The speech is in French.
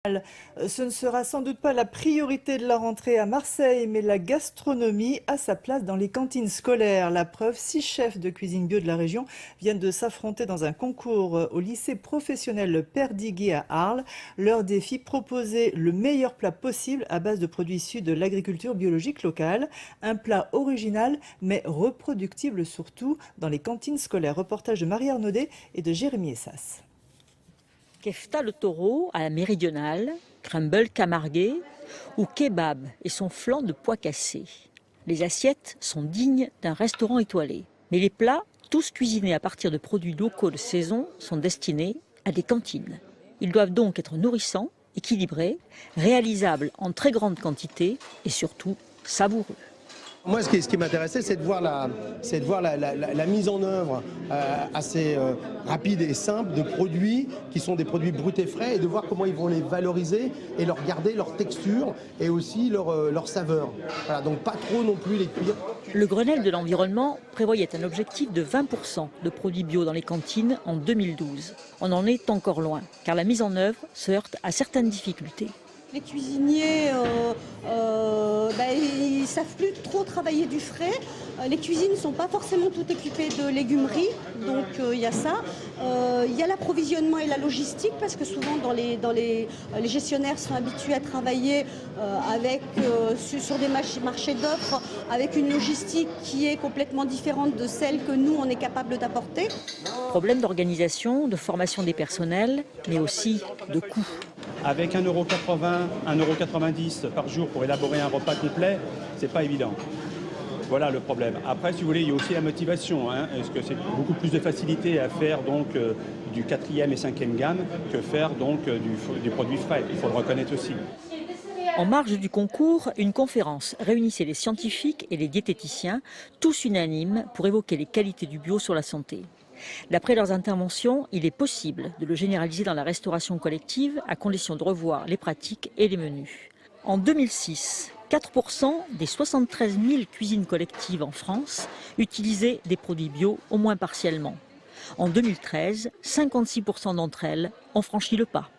Ce ne sera sans doute pas la priorité de la rentrée à Marseille, mais la gastronomie a sa place dans les cantines scolaires. La preuve, 6 chefs de cuisine bio de la région viennent de s'affronter dans un concours au lycée professionnel Perdiguet à Arles. Leur défi, proposer le meilleur plat possible à base de produits issus de l'agriculture biologique locale. Un plat original, mais reproductible surtout dans les cantines scolaires. Reportage de Marie Arnaudet et de Jérémy Essas. Kefta le taureau à la méridionale, crumble camarguais ou kebab et son flan de pois cassés. Les assiettes sont dignes d'un restaurant étoilé. Mais les plats, tous cuisinés à partir de produits locaux de saison, sont destinés à des cantines. Ils doivent donc être nourrissants, équilibrés, réalisables en très grande quantité et surtout savoureux. Moi, ce qui m'intéressait, c'est de voir la mise en œuvre assez rapide et simple de produits qui sont des produits bruts et frais, et de voir comment ils vont les valoriser et leur garder leur texture et aussi leur saveur. Voilà, donc pas trop non plus les cuire. Le Grenelle de l'environnement prévoyait un objectif de 20% de produits bio dans les cantines en 2012. On en est encore loin, car la mise en œuvre se heurte à certaines difficultés. Les cuisiniers, ils ne savent plus trop travailler du frais. Les cuisines ne sont pas forcément toutes équipées de légumerie, donc il y a ça. Il y a l'approvisionnement et la logistique, parce que souvent les gestionnaires sont habitués à travailler sur des marchés d'offres avec une logistique qui est complètement différente de celle que nous, on est capable d'apporter. Problème d'organisation, de formation des personnels, mais aussi de coûts. Avec 1,80 €, 1,90 € par jour pour élaborer un repas complet, c'est pas évident. Voilà le problème. Après, si vous voulez, il y a aussi la motivation. Est-ce que c'est beaucoup plus de facilité à faire donc du 4e et 5e gamme que faire donc du produit frais? Il faut le reconnaître aussi. En marge du concours, une conférence réunissait les scientifiques et les diététiciens, tous unanimes pour évoquer les qualités du bio sur la santé. D'après leurs interventions, il est possible de le généraliser dans la restauration collective à condition de revoir les pratiques et les menus. En 2006, 4% des 73 000 cuisines collectives en France utilisaient des produits bio au moins partiellement. En 2013, 56% d'entre elles ont franchi le pas.